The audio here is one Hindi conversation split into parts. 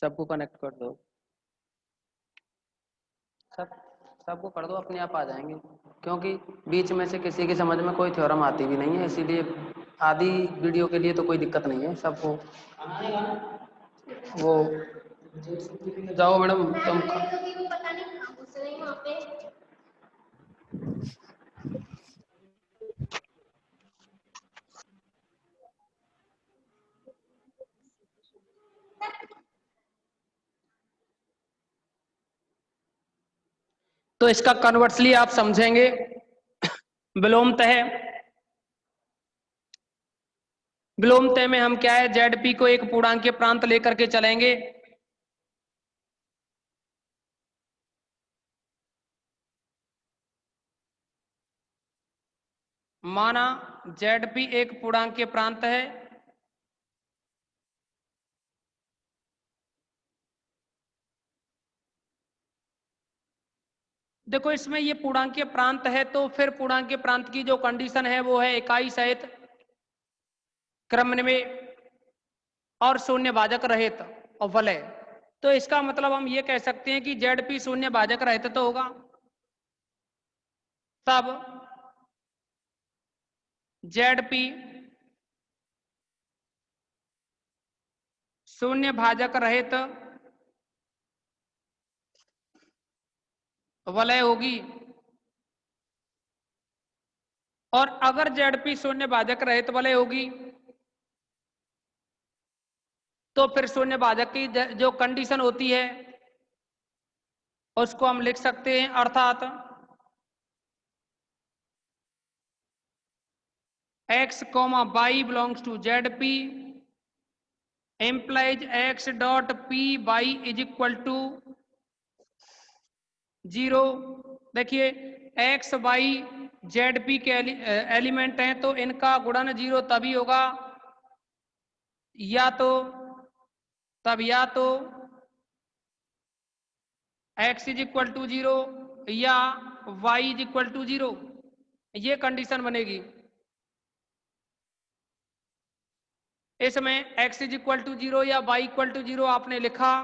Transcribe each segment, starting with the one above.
सबको कनेक्ट कर दो, सब सबको कर दो, अपने आप आ जाएंगे। क्योंकि बीच में से किसी की समझ में कोई थ्योरम आती भी नहीं है, इसीलिए आधी वीडियो के लिए तो कोई दिक्कत नहीं है सबको। वो जाओ मैडम तुम। तो इसका कन्वर्सली आप समझेंगे, विलोमतः, विलोमतः में हम क्या है, जेड पी को एक पूर्णांकीय प्रांत लेकर के चलेंगे। माना जेड पी एक पूर्णांकीय प्रांत है, देखो इसमें ये पूर्णांकीय प्रांत है, तो फिर पूर्णांकीय प्रांत की जो कंडीशन है वो है इकाई सहित, क्रमन्वय और शून्य भाजक रहित और वलय। तो इसका मतलब हम ये कह सकते हैं कि जेड पी शून्य भाजक रहित तो होगा, तब जेड पी शून्य भाजक रहित वलय होगी। और अगर जेड पी शून्य भाजक रहित वलय होगी तो फिर शून्य भाजक की जो कंडीशन होती है उसको हम लिख सकते हैं, अर्थात x, y belongs to Z P implies x dot P Y is equal to 0। देखिए x y जेड पी के एलिमेंट हैं, तो इनका गुणन 0 तभी होगा या तो x इज इक्वल टू 0 या y इज इक्वल टू 0, ये कंडीशन बनेगी। इसमें x इज इक्वल टू 0 या y इक्वल टू 0 आपने लिखा,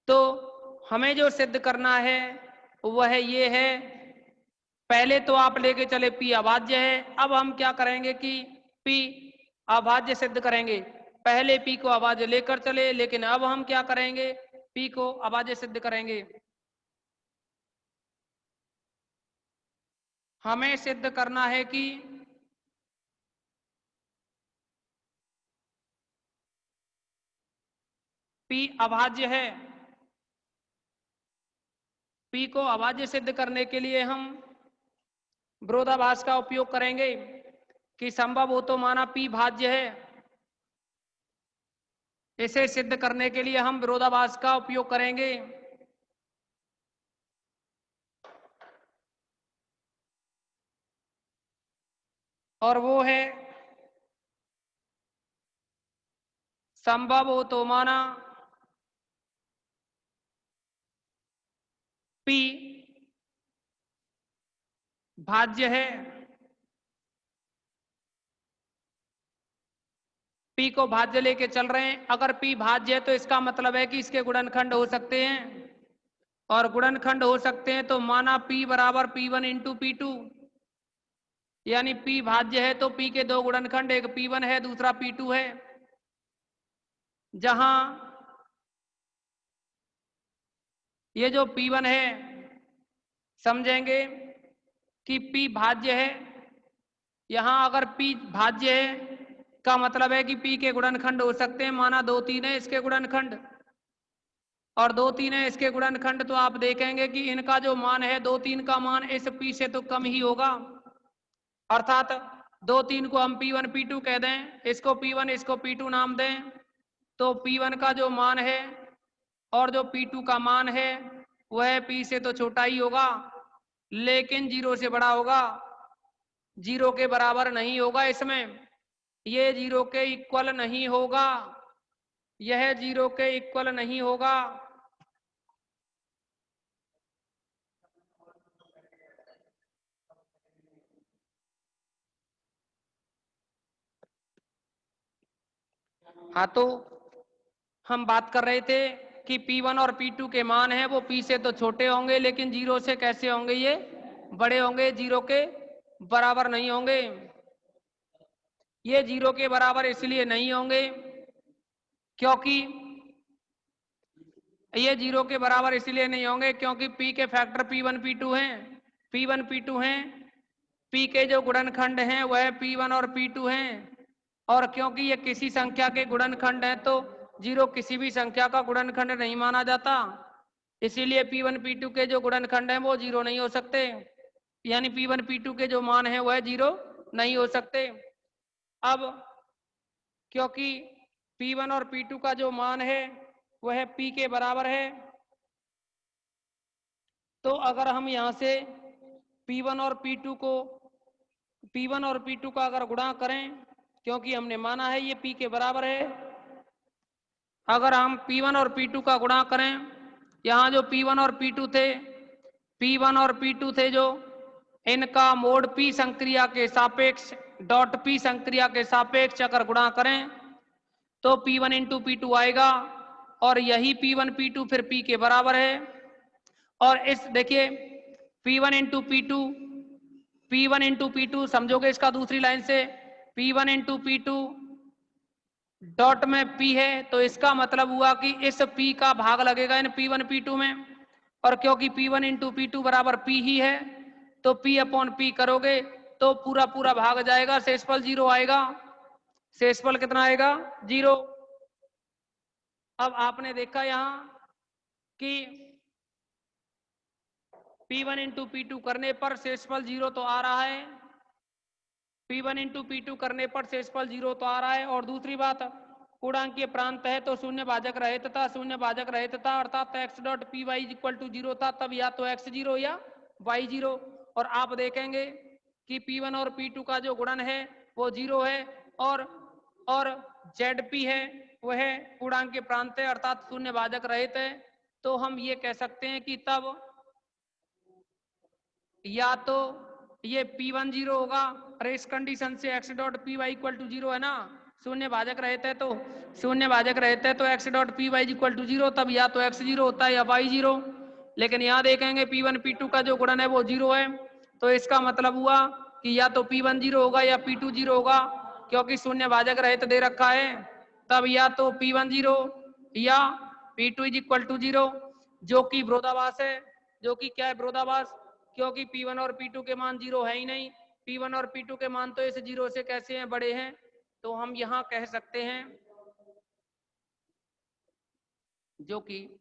तो हमें जो सिद्ध करना है वह ये है, पहले तो आप लेके चले p अभाज्य है, अब हम क्या करेंगे कि p अभाज्य सिद्ध करेंगे। पहले p को अभाज्य लेकर चले, लेकिन अब हम क्या करेंगे, p को अभाज्य सिद्ध करेंगे। हमें सिद्ध करना है कि p अभाज्य है। p को अभाज्य सिद्ध करने के लिए हम विरोधाभास का उपयोग करेंगे कि संभव हो तो माना p भाज्य है। इसे सिद्ध करने के लिए हम विरोधाभास का उपयोग करेंगे। और वो है संभव हो तो माना p भाज्य है। p को भाज्य लेके चल रहे हैं, अगर p भाज्य है तो इसका मतलब है कि इसके गुणनखंड हो सकते हैं, और गुणनखंड हो सकते हैं तो माना p बराबर p1 इंटू p2, यानी p भाज्य है तो p के दो गुणनखंड, एक p1 है दूसरा p2 है। जहां ये जो p1 है समझेंगे कि p भाज्य है, यहां अगर p भाज्य है का मतलब है कि p के गुणनखंड हो सकते हैं, माना 2 3 है इसके गुणनखंड, और 2 3 है इसके गुणनखंड, तो आप देखेंगे कि इनका जो मान है 2 3 का मान इस p से तो कम ही होगा, अर्थात 2 3 को हम p1 p2 कह दें, इसको p1 इसको p2 नाम दें, तो p1 का जो मान है और जो p2 का मान है वह p से तो छोटा ही होगा, लेकिन 0 से बड़ा होगा, 0 के बराबर नहीं होगा। इसमें ये 0 के इक्वल नहीं होगा, यह 0 के इक्वल नहीं होगा। हाँ, तो हम बात कर रहे थे कि P1 और P2 के मान हैं वो P से तो छोटे होंगे, लेकिन जीरो से कैसे होंगे, ये बड़े होंगे, जीरो के बराबर नहीं होंगे। ये जीरो के बराबर इसलिए नहीं होंगे क्योंकि ये जीरो के बराबर इसलिए नहीं होंगे क्योंकि P के फैक्टर P1 P2 हैं, P1 P2 हैं। P के जो गुणनखंड हैं वह P1 और P2 हैं, और क्योंकि ये किसी संख्या के गुणनखंड हैं तो जीरो किसी भी संख्या का गुणनखंड नहीं माना जाता, इसीलिए P1 P2 के जो गुणनखंड हैं वो जीरो नहीं हो सकते, यानी P1 P2 के जो मान हैं वह जीरो नहीं हो सकते। अब क्योंकि P1 और P2 का जो मान है वह P के बराबर है, तो अगर हम यहां से P1 और P2 का अगर गुणा करें, क्योंकि हमने माना है ये P के बराबर है, अगर हम P1 और P2 का गुणा करें, यहाँ जो P1 और P2 थे, P1 और P2 थे जो, इनका मोड P संक्रिया के सापेक्ष डॉट P संक्रिया के सापेक्ष अगर गुणा करें तो P1 इंटू P2 आएगा, और यही P1 P2 फिर P के बराबर है। और इस देखिए P1 इंटू P2 समझोगे इसका दूसरी लाइन से, P1 इंटू P2 डॉट में P है, तो इसका मतलब हुआ कि इस P का भाग लगेगा इन P1 P2 में, और क्योंकि P1 इंटू P2 बराबर P ही है तो P अपॉन P करोगे तो पूरा पूरा भाग जाएगा, शेषफल जीरो आएगा। शेषफल कितना आएगा, जीरो। अब आपने देखा यहां कि P1 इंटू P2 करने पर शेषफल जीरो तो आ रहा है, P1 इंटू P2 करने पर शेषफल जीरो तो आ रहा है। और दूसरी बात, पूर्णांकीय प्रांत है तो शून्य भाजक रहे तथा शून्य भाजक रहे तथा अर्थात x dot P Y equal to zero था, तब या तो x जीरो या y जीरो। और आप देखेंगे कि P1 और P2 का जो गुणन है वो जीरो है, और ZP है वह पूर्णांकीय प्रांत है अर्थात शून्य भाजक रहित है। तो हम ये कह सकते हैं कि तब या तो ये P1 जीरो होगा, और इस कंडीशन से x dot P Y equal to zero है ना, शून्य भाजक रहते हैं तो x dot P Y equal to zero, तब या तो x जीरो होता है या y जीरो। लेकिन यहाँ देखेंगे P1 P2 का जो गुणन है वो जीरो है, तो इसका मतलब हुआ कि या तो P1 जीरो होगा या P2 जीरो होगा, क्योंकि शून्य भाजक रहित दे रखा है, तब या तो P1 जीरो या P2 is equal to zero, जो कि विरोधाभास है। जो कि क्या है, विरोधाभास, क्योंकि P1 और P2 के मान जीरो है ही नहीं, P1 और P2 के मान तो इस जीरो से कैसे हैं, बड़े हैं। तो हम यहां कह सकते हैं जो कि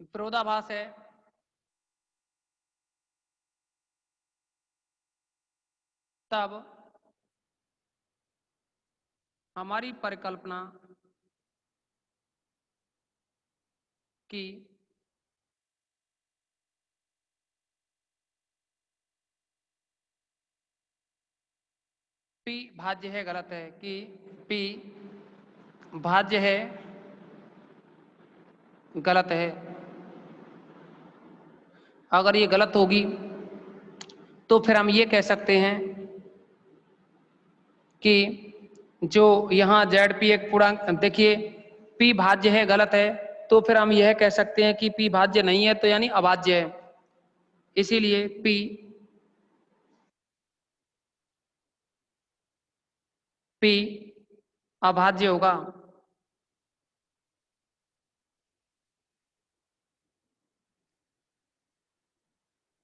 विरोधाभास है, तब हमारी परिकल्पना की P भाज्य है गलत है, कि P भाज्य है गलत है। अगर ये गलत होगी तो फिर हम ये कह सकते हैं कि जो यहाँ ZP एक पूर्णांक, देखिए P भाज्य है गलत है, तो फिर हम यह कह सकते हैं कि P भाज्य नहीं है, तो यानी अभाज्य है, इसीलिए P अभाज्य होगा।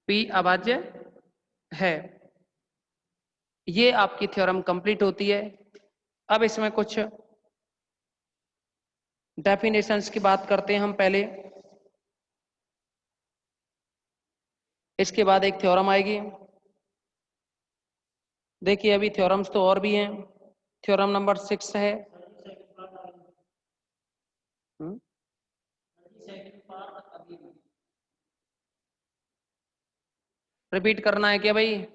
P अभाज्य है। ये आपकी थ्योरम कंप्लीट होती है। अब इसमें कुछ डेफिनेशंस की बात करते हैं हम पहले, इसके बाद एक थ्योरम आएगी। देखिए अभी थ्योरम्स तो और भी हैं, थ्योरम नंबर 6 है। रिपीट करना है क्या भाई?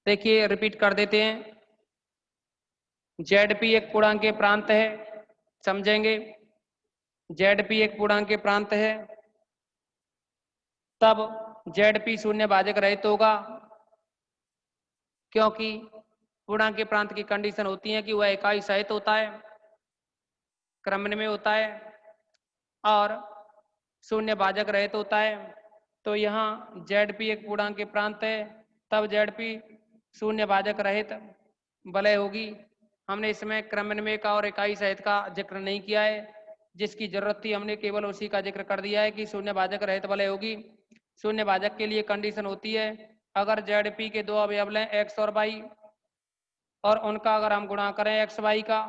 देखिए रिपीट कर देते हैं। ZP एक पूर्णांक प्रांत है, समझेंगे, ZP एक पूर्णांक प्रांत है, तब ZP शून्य भाजक रहित होगा, क्योंकि पूर्णांक के प्रांत की कंडीशन होती है कि वह इकाई सहित होता है, क्रमन में होता है और शून्य भाजक रहित होता है। तो यहाँ ZP एक पूर्णांक के प्रांत है, तब ZP शून्य भाजक रहित वलय होगी। हमने इसमें क्रमन्वय का और इकाई सहित का जिक्र नहीं किया है, जिसकी जरूरत थी हमने केवल उसी का जिक्र कर दिया है कि शून्य भाजक रहित वलय होगी। शून्य भाजक के लिए कंडीशन होती है अगर ZP के दो अवयव लें x और y और उनका अगर हम गुणा करें x y का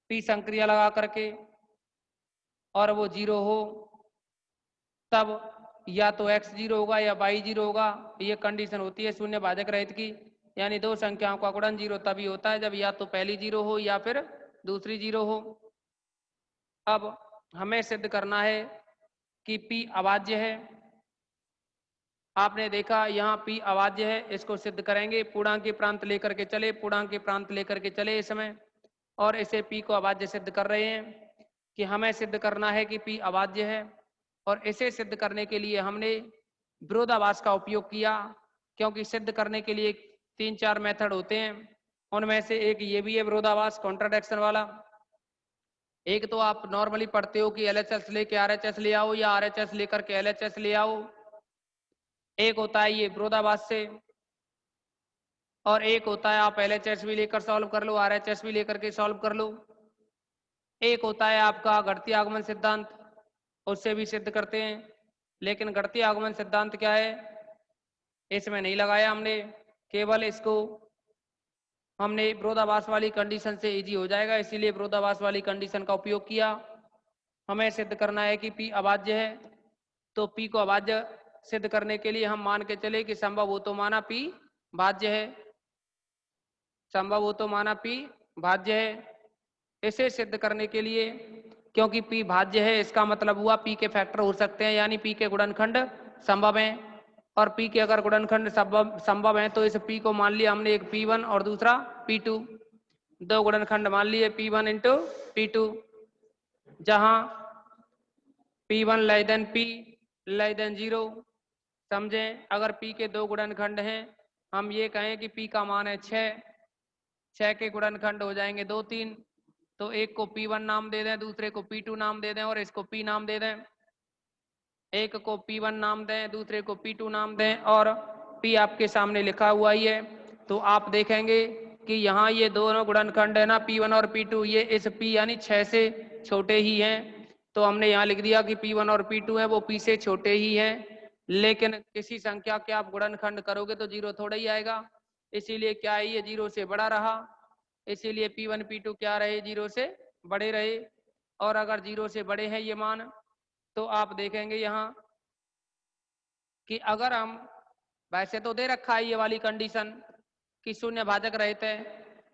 p संक्रिया लगा करके और वो 0 हो, तब या तो x 0 होगा या y 0 होगा। ये कंडीशन होती है शून्य भाजक रहित की, यानी दो संख्याओं का गुणन 0 तभी होता है जब या तो पहली 0 हो या फिर दूसरी 0 हो। अब हमें सिद्ध करना है कि p अभाज्य है। आपने देखा यहाँ p अभाज्य है, इसको सिद्ध करेंगे। पूर्णांक के प्रांत लेकर के चले, पूर्णांक के प्रांत लेकर के चले इस समय, और इसे p को अभाज्य सिद्ध कर रहे हैं कि हमें सिद्ध करना है कि p अभाज्य है। और इसे सिद्ध करने के लिए हमने विरोधाभास का उपयोग किया, क्योंकि सिद्ध करने के लिए 3-4 मेथड होते हैं। उनमें से एक ये भी है विरोधाभास, कॉन्ट्राडिक्शन वाला। एक तो आप नॉर्मली पढ़ते हो कि LHS लेके RHS ले आओ या RHS लेकर के LHS ले आओ। एक होता है ये विरोधाभास से, और एक होता है आप LHS भी लेकर सॉल्व कर लो, RHS भी लेकर के सॉल्व कर लो। एक होता है आपका घटती आगमन सिद्धांत, उससे भी सिद्ध करते हैं। लेकिन घटती आगमन सिद्धांत क्या है, इसमें नहीं लगाया हमने, केवल इसको हमने विरोधाभास वाली कंडीशन से इजी हो जाएगा, इसीलिए विरोधाभास वाली कंडीशन का उपयोग किया। हमें सिद्ध करना है कि p अभाज्य है, तो p को अभाज्य सिद्ध करने के लिए हम मान के चले कि संभव हो तो माना p भाज्य है, संभव हो तो माना p भाज्य है। इसे सिद्ध करने के लिए, क्योंकि p भाज्य है, इसका मतलब हुआ p के फैक्टर हो सकते हैं, यानी p के गुणनखंड संभव हैं। और p के अगर गुणनखंड संभव हैं तो इस p को मान लिया हमने एक p1 और दूसरा p2, दो गुणनखंड मान लिए p1 इंटू p2, जहां p1 less than p less than 0। समझें, अगर p के दो गुणनखंड हैं, हम ये कहें कि p का मान है 6 के गुणनखंड हो जाएंगे 2, 3, तो एक को p1 नाम दे दें, दूसरे को p2 नाम दे दें और इसको p नाम दे दें। एक को p1 नाम दें, दूसरे को p2 नाम दें, और p आपके सामने लिखा हुआ ही है। तो आप देखेंगे कि यहाँ ये दोनों गुणनखंड है ना p1 और p2, ये इस p यानी 6 से छोटे ही हैं। तो हमने यहाँ लिख दिया कि p1 और p2 है वो p से छोटे ही हैं। लेकिन किसी संख्या के आप गुणनखंड करोगे तो 0 थोड़ा ही आएगा, इसीलिए क्या है, ये 0 से बड़ा रहा, इसीलिए p1 p2 क्या रहे, 0 से बड़े रहे। और अगर 0 से बड़े हैं ये मान, तो आप देखेंगे यहाँ कि अगर हम, वैसे तो दे रखा है ये वाली कंडीशन कि शून्य भाजक रहित है,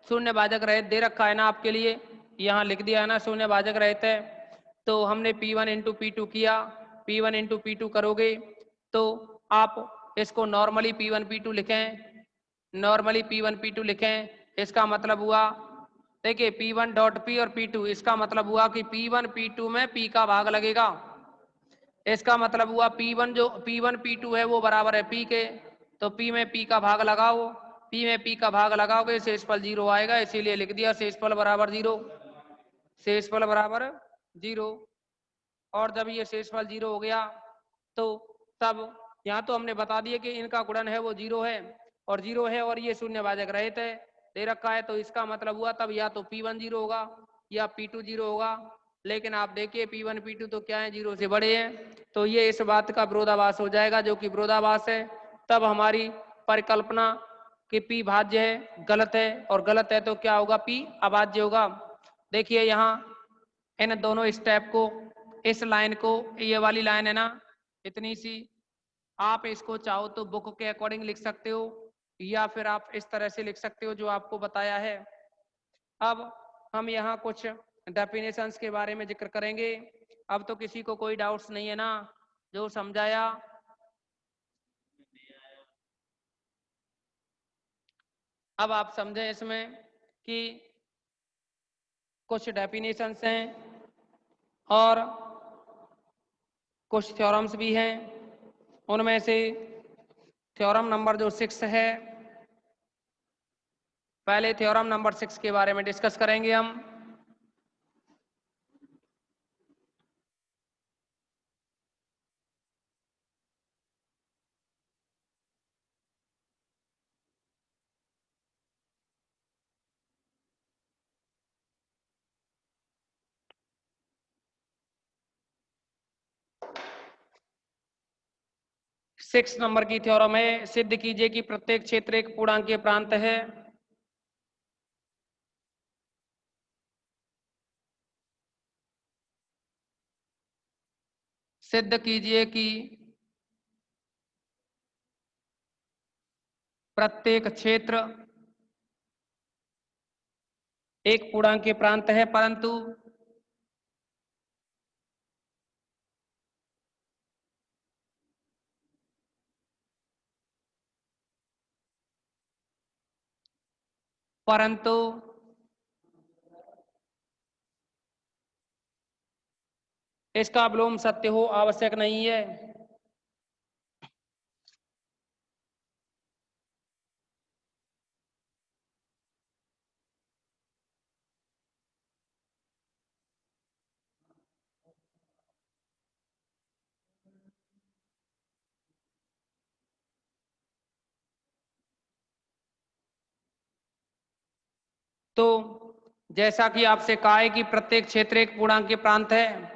शून्य भाजक रहित दे रखा है ना आपके लिए, यहाँ लिख दिया है ना शून्य भाजक रहित है। तो हमने p1 इंटू p2 किया, p1 इंटू p2 करोगे तो आप इसको नॉर्मली p1 p2 लिखें, नॉर्मली p1 p2 लिखें। इसका मतलब हुआ, देखिए p1 डॉट p और p2, इसका मतलब हुआ कि p1 p2 में p का भाग लगेगा। इसका मतलब हुआ p1 जो p1 p2 है वो बराबर है p के, तो p में p का भाग लगाओ, p में p का भाग लगाओगे शेषफल 0 आएगा, इसीलिए लिख दिया शेषफल बराबर 0, शेषफल बराबर 0। और जब ये शेषफल 0 हो गया तो तब यहाँ तो हमने बता दिया कि इनका गुणन है वो 0 है, और 0 है और ये शून्य भाजक रहित है दे रखा है, तो इसका मतलब हुआ तब या तो p1 0 होगा या p2 0 होगा। लेकिन आप देखिए p1 p2 तो क्या है, 0 से बड़े हैं, तो ये इस बात का विरोधाभास हो जाएगा, जो कि विरोधाभास है। तब हमारी परिकल्पना कि p भाज्य है गलत है, और गलत है तो क्या होगा, p अभाज्य होगा। देखिए यहाँ इन दोनों स्टेप को, इस लाइन को, ये वाली लाइन है ना इतनी सी, आप इसको चाहो तो बुक के अकॉर्डिंग लिख सकते हो या फिर आप इस तरह से लिख सकते हो जो आपको बताया है। अब हम यहाँ कुछ डेफिनेशंस के बारे में जिक्र करेंगे। अब तो किसी को कोई डाउट्स नहीं है ना, जो समझाया। अब आप समझें इसमें कि कुछ डेफिनेशंस हैं और कुछ थ्योरम्स भी हैं। उनमें से थ्योरम नंबर जो 6 है, पहले थ्योरम नंबर 6 के बारे में डिस्कस करेंगे हम। सिक्स नंबर की थ्योरम है, सिद्ध कीजिए कि प्रत्येक क्षेत्र एक पूर्णांकीय प्रांत है। सिद्ध कीजिए कि प्रत्येक क्षेत्र एक पूर्णांकीय प्रांत है, परंतु इसका विलोम सत्य हो आवश्यक नहीं है। तो जैसा कि आपसे कहा है कि प्रत्येक क्षेत्र एक पूर्णांकीय प्रांत है,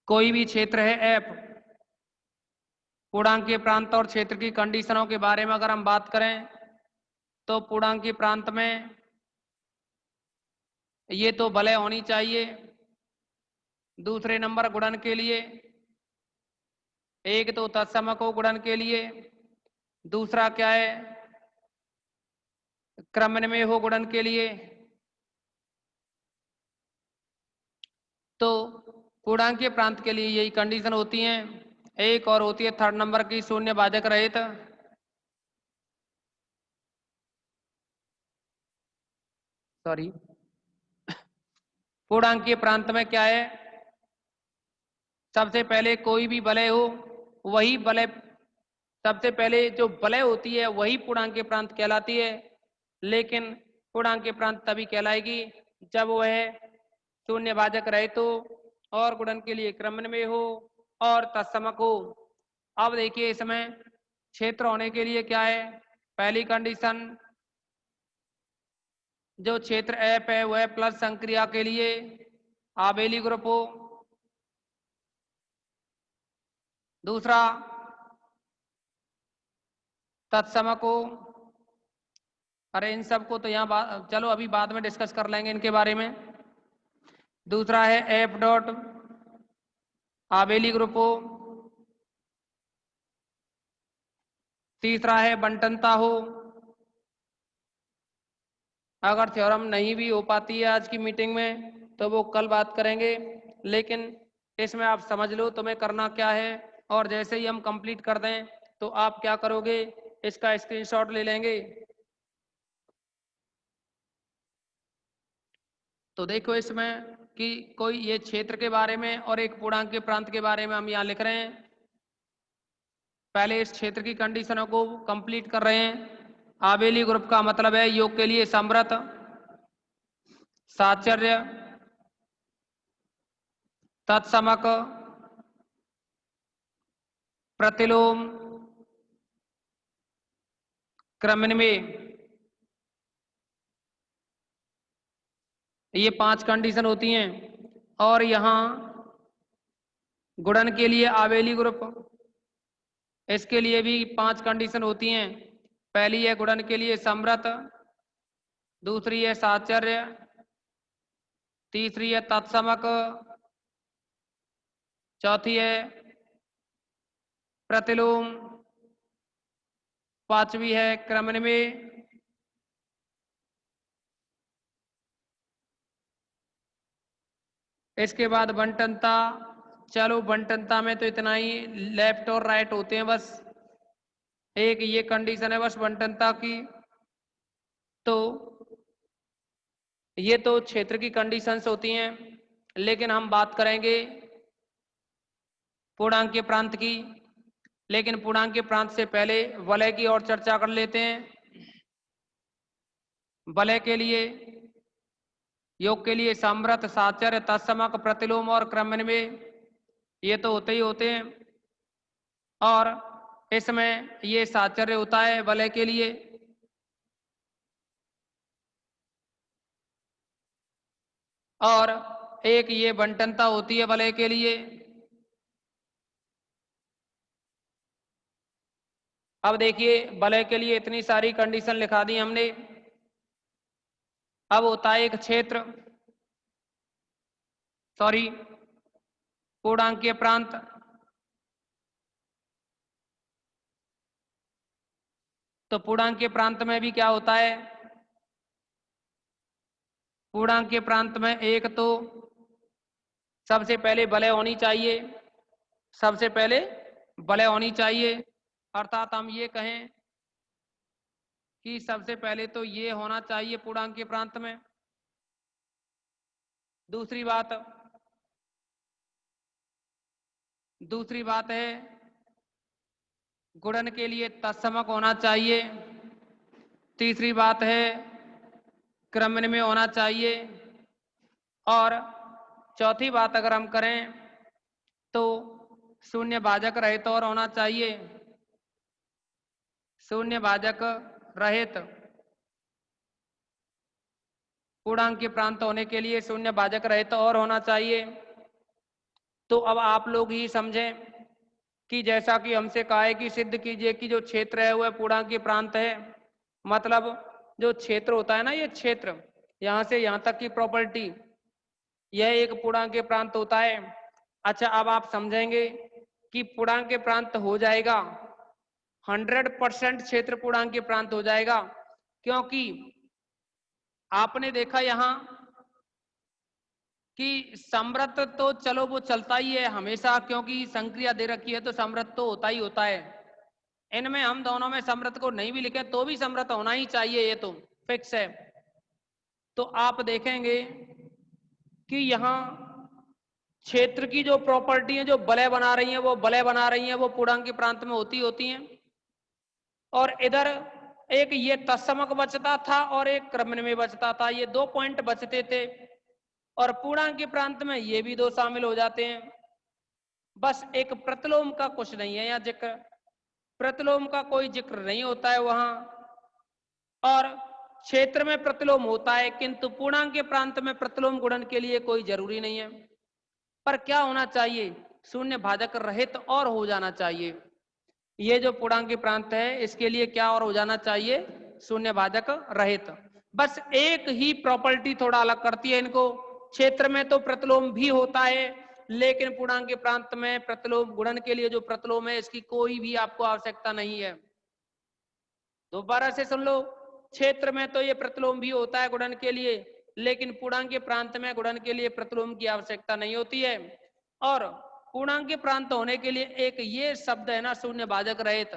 कोई भी क्षेत्र है एफ, पूर्णांकीय प्रांत और क्षेत्र की कंडीशनों के बारे में अगर हम बात करें तो पूर्णांकीय प्रांत में ये तो वलय होनी चाहिए। दूसरे नंबर गुणन के लिए एक तो तत्समक हो गुणन के लिए, दूसरा क्या है क्रमन्वय हो गुणन के लिए। तो पूर्णांकीय प्रांत के लिए यही कंडीशन होती हैं। एक और होती है थर्ड नंबर की शून्य भाजक रहित। सॉरी, पूर्णांकीय प्रांत में क्या है, सबसे पहले कोई भी वलय हो, वही वलय सबसे पहले जो वलय होती है वही पूर्णांकीय प्रांत कहलाती है। लेकिन पूर्णांकीय प्रांत तभी कहलाएगी जब वह शून्य भाजक रहित हो और गुणन के लिए क्रमन्वय हो और तत्समक हो। अब देखिए इसमें क्षेत्र होने के लिए क्या है, पहली कंडीशन जो क्षेत्र एफ है वह प्लस संक्रिया के लिए आबेली ग्रुप हो। दूसरा तत्समक हो। अरे इन सबको तो यहाँ चलो अभी बाद में डिस्कस कर लेंगे इनके बारे में। दूसरा है एफ डॉट आबेली ग्रुप हो। तीसरा है बंटनता हो। अगर थ्योरम नहीं भी हो पाती है आज की मीटिंग में तो वो कल बात करेंगे, लेकिन इसमें आप समझ लो तुम्हें करना क्या है। और जैसे ही हम कंप्लीट कर दें तो आप क्या करोगे, इसका स्क्रीनशॉट ले लेंगे। तो देखो इसमें कि कोई ये क्षेत्र के बारे में और एक पूर्णांक के प्रांत के बारे में हम यहाँ लिख रहे हैं। पहले इस क्षेत्र की कंडीशनों को कंप्लीट कर रहे हैं। आबेली ग्रुप का मतलब है योग के लिए समृत, साचर्य, तत्समक, प्रतिलोम, क्रमन्वय। ये 5 कंडीशन होती हैं। और यहां गुणन के लिए आबेली ग्रुप, इसके लिए भी 5 कंडीशन होती हैं। पहली है गुणन के लिए समृत, दूसरी है साचर्य, तीसरी है तत्समक, चौथी है प्रतिलोम, पांचवी है क्रमन्वय, इसके बाद बंटनता। चलो बंटनता में तो इतना ही, लेफ्ट और राइट होते हैं बस। एक ये कंडीशन है बस बंटनता की। तो ये तो क्षेत्र की कंडीशंस होती हैं, लेकिन हम बात करेंगे पूर्णांकीय प्रांत की। लेकिन पूर्णांकीय प्रांत से पहले वलय की और चर्चा कर लेते हैं। वलय के लिए, योग के लिए समृत, साचर्य, तत्समक, प्रतिलोम और क्रमन्वय, ये तो होते ही होते हैं। और इसमें ये साचर्य होता है वलय के लिए। और एक ये बंटनता होती है वलय के लिए। अब देखिए वलय के लिए इतनी सारी कंडीशन लिखा दी हमने। अब होता है एक क्षेत्र, सॉरी पूर्णांकीय प्रांत। तो पूर्णांकीय प्रांत में भी क्या होता है? पूर्णांकीय प्रांत में एक तो सबसे पहले वलय होनी चाहिए, सबसे पहले वलय होनी चाहिए। अर्थात हम ये कहें कि सबसे पहले तो ये होना चाहिए पूर्णांकीय प्रांत में। दूसरी बात है गुणन के लिए तत्समक होना चाहिए। तीसरी बात है क्रमन में होना चाहिए। और चौथी बात अगर हम करें तो शून्य भाजक रहित और होना चाहिए। शून्य भाजक रहित पूर्णांकीय प्रांत होने के लिए शून्य भाजक रहित और होना चाहिए। तो अब आप लोग ही समझें कि जैसा कि हमसे कहा है कि सिद्ध कीजिए कि जो क्षेत्र है वह पूर्णांकीय प्रांत है। मतलब जो क्षेत्र होता है ना, ये क्षेत्र यहां से यहां तक की प्रॉपर्टी, यह एक पूर्णांकीय प्रांत होता है। अच्छा, अब आप समझेंगे कि पूर्णांकीय प्रांत हो जाएगा 100% क्षेत्र पूर्णांकीय प्रांत हो जाएगा, क्योंकि आपने देखा यहां कि समृत तो चलो वो चलता ही है हमेशा, क्योंकि संक्रिया दे रखी है तो समृत तो होता ही होता है। इनमें हम दोनों में समृत को नहीं भी लिखे तो भी समृत होना ही चाहिए, ये तो फिक्स है। तो आप देखेंगे कि यहां क्षेत्र की जो प्रॉपर्टी है, जो वलय बना रही है, वो वलय बना रही है, वो पूर्णांकीय प्रांत में होती हैं। और इधर एक ये तत्समक बचता था और एक क्रमन में बचता था, ये 2 पॉइंट बचते थे। और पूर्णांकीय प्रांत में ये भी 2 शामिल हो जाते हैं। बस एक प्रतिलोम का कुछ नहीं है यहाँ जिक्र, प्रतिलोम का कोई जिक्र नहीं होता है वहां। और क्षेत्र में प्रतिलोम होता है, किंतु पूर्णांकीय प्रांत में प्रतिलोम गुणन के लिए कोई जरूरी नहीं है। पर क्या होना चाहिए? शून्य भाजक रहित और हो जाना चाहिए। ये जो पूर्णांकीय प्रांत है इसके लिए क्या और हो जाना चाहिए? शून्य भाजक रहित। बस एक ही प्रॉपर्टी थोड़ा अलग करती है इनको। क्षेत्र में तो प्रतिलोम भी होता है, लेकिन पूर्णांकीय प्रांत में प्रतिलोम गुणन के लिए जो प्रतिलोम है इसकी कोई भी आपको आवश्यकता नहीं है। दोबारा से सुन लो, क्षेत्र में तो ये प्रतिलोम भी होता है गुणन के लिए, लेकिन पूर्णांकीय प्रांत में गुणन के लिए प्रतिलोम की आवश्यकता नहीं होती है। और पूर्णांकीय प्रांत होने के लिए एक ये शब्द है ना, शून्य भाजक रहित,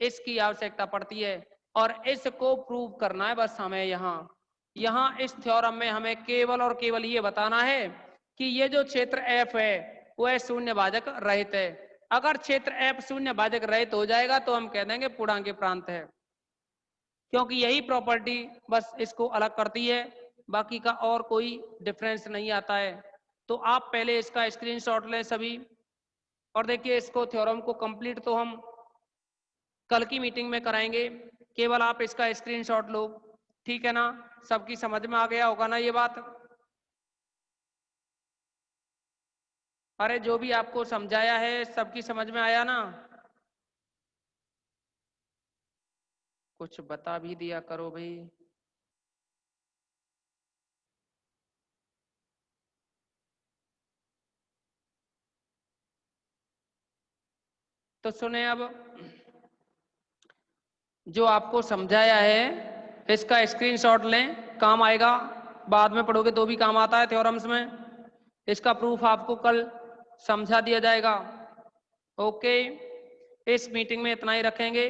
इसकी आवश्यकता पड़ती है। और इसको प्रूव करना है बस हमें। यहाँ इस थ्योरम में हमें केवल और केवल ये बताना है कि ये जो क्षेत्र एफ है वह शून्य भाजक रहित है। अगर क्षेत्र एफ शून्य भाजक रहित हो जाएगा तो हम कह देंगे पूर्णांकीय प्रांत है, क्योंकि यही प्रॉपर्टी बस इसको अलग करती है, बाकी का और कोई डिफरेंस नहीं आता है। तो आप पहले इसका स्क्रीनशॉट लें सभी, और देखिए इसको थ्योरम को कंप्लीट तो हम कल की मीटिंग में कराएंगे, केवल आप इसका स्क्रीनशॉट लो, ठीक है ना? सबकी समझ में आ गया होगा ना ये बात? अरे जो भी आपको समझाया है सबकी समझ में आया ना? कुछ बता भी दिया करो भाई। तो सुने, अब जो आपको समझाया है इसका स्क्रीनशॉट लें, काम आएगा। बाद में पढ़ोगे तो भी काम आता है थ्योरम्स में। इसका प्रूफ आपको कल समझा दिया जाएगा। ओके, इस मीटिंग में इतना ही रखेंगे।